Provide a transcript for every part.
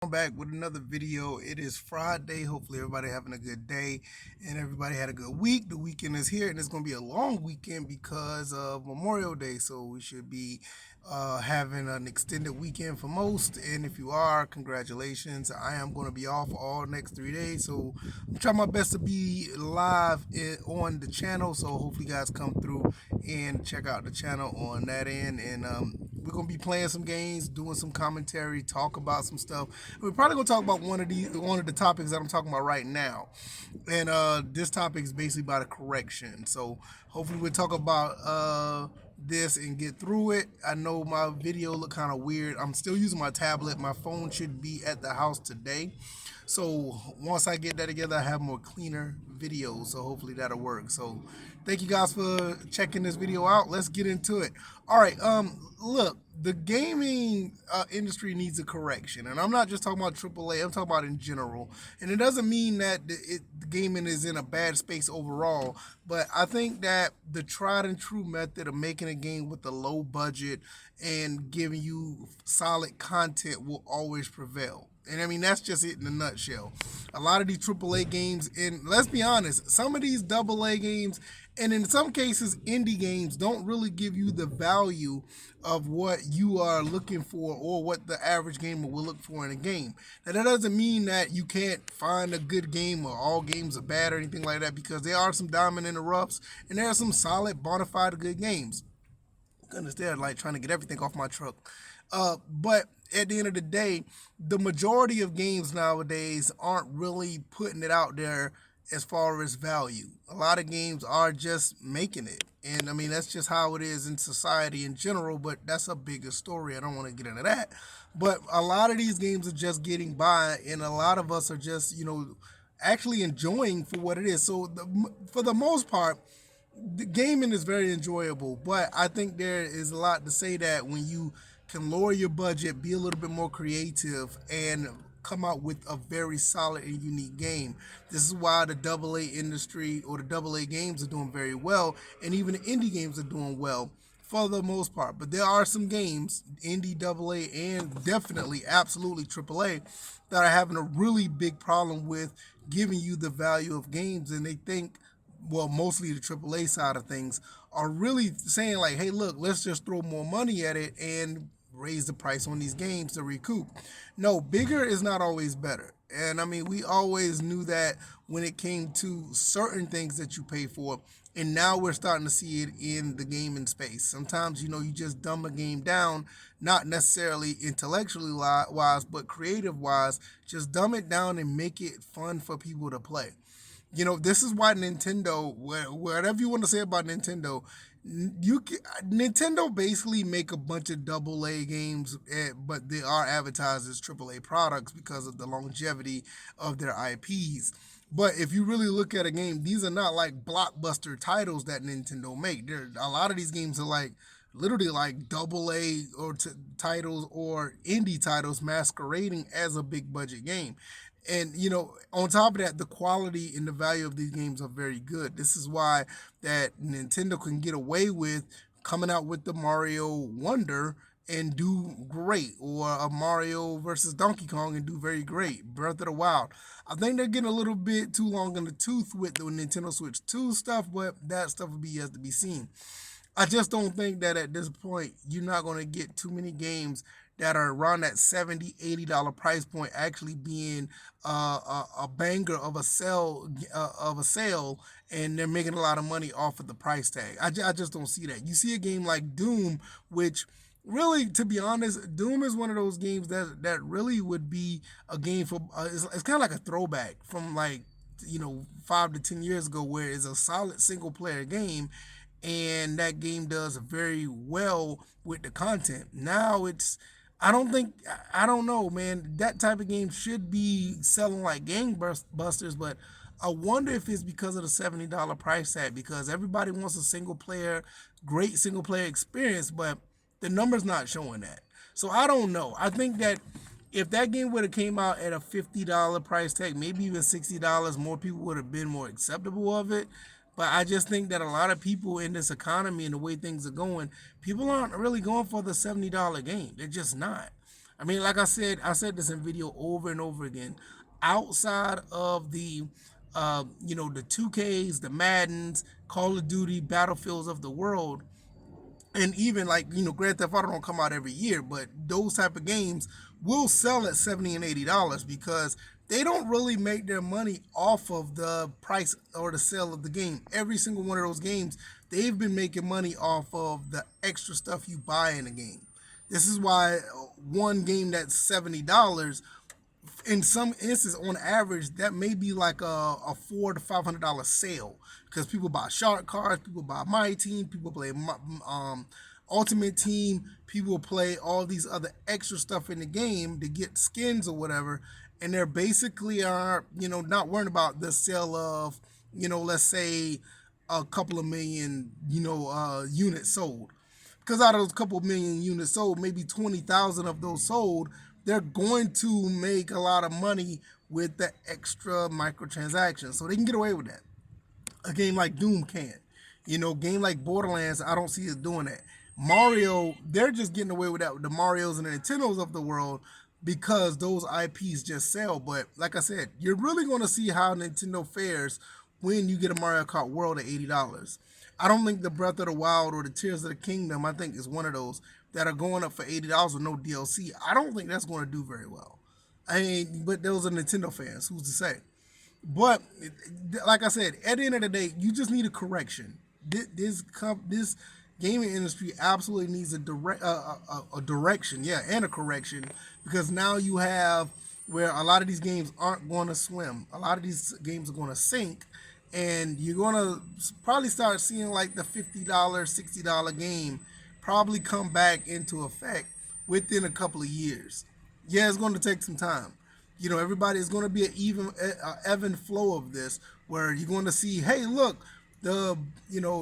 I'm back with another video. It is Friday. Hopefully everybody having a good day and everybody had a good week. The weekend is here and it's going to be a long weekend because of Memorial Day. So we should be having an extended weekend for most. And if you are, congratulations. I am going to be off all next 3 days. So I'm trying my best to be live on the channel. So hopefully you guys come through and check out the channel on that end. And we're going to be playing some games, doing some commentary, talk about some stuff. We're probably gonna talk about one of the topics that I'm talking about right now, and this topic is basically about a correction. So hopefully we'll talk about this and get through it. I know my video look kind of weird. I'm still using my tablet. My phone should be at the house today. So once I get that together, I have more cleaner videos. So hopefully that'll work. So thank you guys for checking this video out. Let's get into it. All right. Look, the gaming industry needs a correction, and I'm not just talking about AAA. I'm talking about in general. And it doesn't mean that the gaming is in a bad space overall, but I think that the tried and true method of making a game with a low budget and giving you solid content will always prevail. And I mean, that's just it in a nutshell. A lot of these AAA games, and let's be honest, some of these AA games, and in some cases, indie games, don't really give you the value of what you are looking for or what the average gamer will look for in a game. Now, that doesn't mean that you can't find a good game or all games are bad or anything like that, because there are some diamond in the roughs and there are some solid, bona fide good games. Goodness, they're like trying to get everything off my truck. But at the end of the day, the majority of games nowadays aren't really putting it out there as far as value. A lot of games are just making it. And I mean, that's just how it is in society in general, but that's a bigger story. I don't want to get into that. But a lot of these games are just getting by, and a lot of us are just, actually enjoying for what it is. So, for the most part, the gaming is very enjoyable, but I think there is a lot to say that when you can lower your budget, be a little bit more creative, and come out with a very solid and unique game. This is why the AA industry or the AA games are doing very well, and even the indie games are doing well for the most part. But there are some games, indie, AA, and definitely, absolutely AAA, that are having a really big problem with giving you the value of games, and they think, well, mostly the AAA side of things, are really saying like, hey, look, let's just throw more money at it and raise the price on these games to recoup. No, bigger is not always better. And I mean, we always knew that when it came to certain things that you pay for. And now we're starting to see it in the gaming space. Sometimes, you just dumb a game down, not necessarily intellectually wise, but creative wise. Just dumb it down and make it fun for people to play. This is why Nintendo, whatever you want to say about Nintendo, Nintendo basically make a bunch of AA games, but they are advertised as AAA products because of the longevity of their IPs. But if you really look at a game, these are not like blockbuster titles that Nintendo make. A lot of these games are like literally like AA or titles or indie titles masquerading as a big budget game. And on top of that, the quality and the value of these games are very good. This is why that Nintendo can get away with coming out with the Mario Wonder and do great, or a Mario versus Donkey Kong and do very great. Breath of the Wild. I think they're getting a little bit too long in the tooth with the Nintendo Switch 2 stuff, but that stuff will be yet to be seen. I just don't think that at this point you're not going to get too many games that are around that $70, $80 price point actually being a banger of a sale, and they're making a lot of money off of the price tag. I just don't see that. You see a game like Doom, which really, to be honest, Doom is one of those games that really would be a game for. It's kind of like a throwback from like 5 to 10 years ago, where it's a solid single player game, and that game does very well with the content. Now I don't know, man. That type of game should be selling like gangbusters, but I wonder if it's because of the $70 price tag, because everybody wants a great single player experience, but the number's not showing that. So I don't know. I think that if that game would have came out at a $50 price tag, maybe even $60, more people would have been more acceptable of it. But I just think that a lot of people in this economy and the way things are going, people aren't really going for the $70 game. They're just not. I mean, like I said this in video over and over again. Outside of the, the 2Ks, the Maddens, Call of Duty, Battlefields of the world, and even like Grand Theft Auto don't come out every year, but those type of games will sell at $70 and $80 because they don't really make their money off of the price or the sale of the game. Every single one of those games, they've been making money off of the extra stuff you buy in the game. This is why one game that's $70, in some instances, on average, that may be like a $400 to $500 sale because people buy shark cards, people buy my team, people play ultimate team, people play all these other extra stuff in the game to get skins or whatever, and they're basically are not worrying about the sale of let's say a couple of million units sold, because out of those couple million units sold, maybe 20,000 of those sold, they're going to make a lot of money with the extra microtransactions. So they can get away with that. A game like Doom can't. Game like Borderlands, I don't see it doing that. Mario, they're just getting away with that with the Marios and the Nintendos of the world because those IPs just sell. But like I said, you're really going to see how Nintendo fares when you get a Mario Kart World at $80. I don't think the Breath of the Wild or the Tears of the Kingdom, I think is one of those that are going up for $80 with no DLC. I don't think that's going to do very well. I mean, but those are Nintendo fans. Who's to say? But like I said, at the end of the day, you just need a correction. This gaming industry absolutely needs a direction, yeah, and a correction, because now you have where a lot of these games aren't going to swim. A lot of these games are going to sink, and you're going to probably start seeing like the $50, $60 game probably come back into effect within a couple of years. Yeah, it's going to take some time. Everybody is going to be an even flow of this, where you're going to see, hey, look, the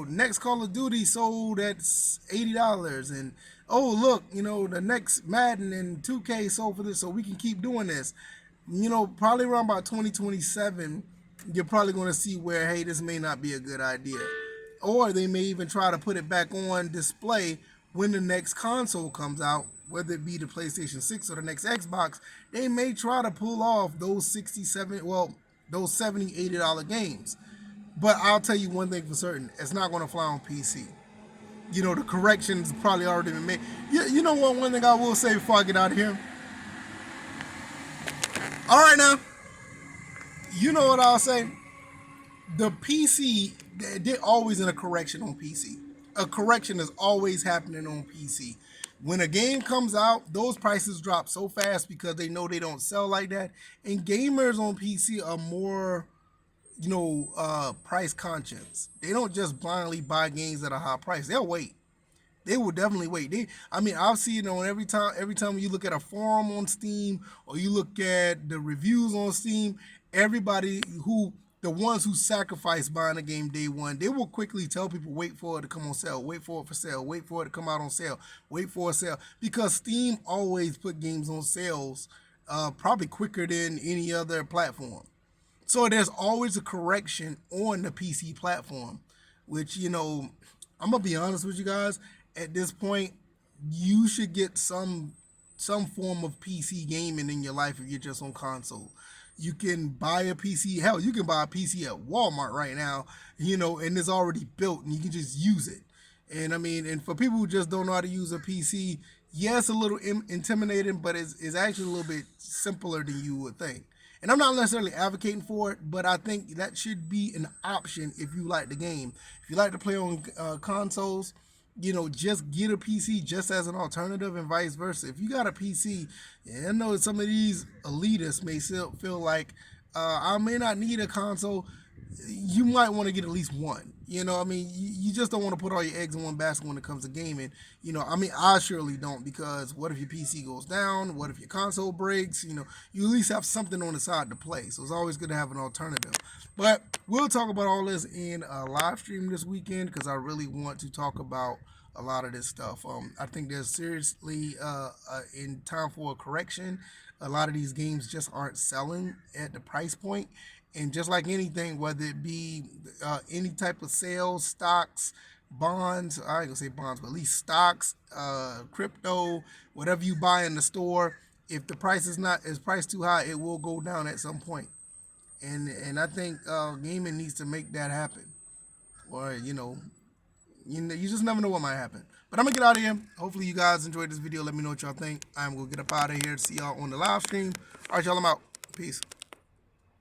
next Call of Duty sold at $80, and oh look, the next Madden and 2K sold for this, so we can keep doing this. Probably around about 2027, you're probably going to see where, hey, this may not be a good idea, or they may even try to put it back on display when the next console comes out, whether it be the PlayStation 6 or the next Xbox. They may try to pull off those 67, well, those 70, $80 games. But I'll tell you one thing for certain: it's not going to fly on PC. The corrections probably already been made. You know what? One thing I will say before I get out of here. All right, now, you know what I'll say. The PC, they're always in a correction on PC. A correction is always happening on PC. When a game comes out, those prices drop so fast because they know they don't sell like that. And gamers on PC are more price conscious. They don't just blindly buy games at a high price. They'll wait. They will definitely wait. I mean, I've seen it on every time you look at a forum on Steam or you look at the reviews on Steam, everybody the ones who sacrifice buying a game day one, they will quickly tell people, wait for it to come on sale, wait for it for sale, wait for it to come out on sale, wait for a sale. Because Steam always put games on sales probably quicker than any other platform. So there's always a correction on the PC platform, which, I'm gonna be honest with you guys. At this point, you should get some form of PC gaming in your life if you're just on console. You can buy a PC. Hell, you can buy a PC at Walmart right now, and it's already built, and you can just use it. And I mean, and for people who just don't know how to use a PC, yeah, it's a little intimidating, but it's actually a little bit simpler than you would think. And I'm not necessarily advocating for it, but I think that should be an option if you like the game. If you like to play on consoles, just get a PC just as an alternative, and vice versa. If you got a PC, I know some of these elitists may still feel like I may not need a console. You might want to get at least one. I mean, you just don't want to put all your eggs in one basket when it comes to gaming. I mean, I surely don't, because what if your PC goes down? What if your console breaks? You at least have something on the side to play. So it's always good to have an alternative. But we'll talk about all this in a live stream this weekend, because I really want to talk about a lot of this stuff. I think there's seriously in time for a correction. A lot of these games just aren't selling at the price point. And just like anything, whether it be any type of sales, stocks, bonds, I ain't gonna say bonds, but at least stocks, crypto, whatever you buy in the store, if the price is priced too high, it will go down at some point. And I think gaming needs to make that happen. Or you just never know what might happen. But I'm gonna get out of here. Hopefully you guys enjoyed this video. Let me know what y'all think. I'm gonna get up out of here. See y'all on the live stream. All right, y'all. I'm out. Peace.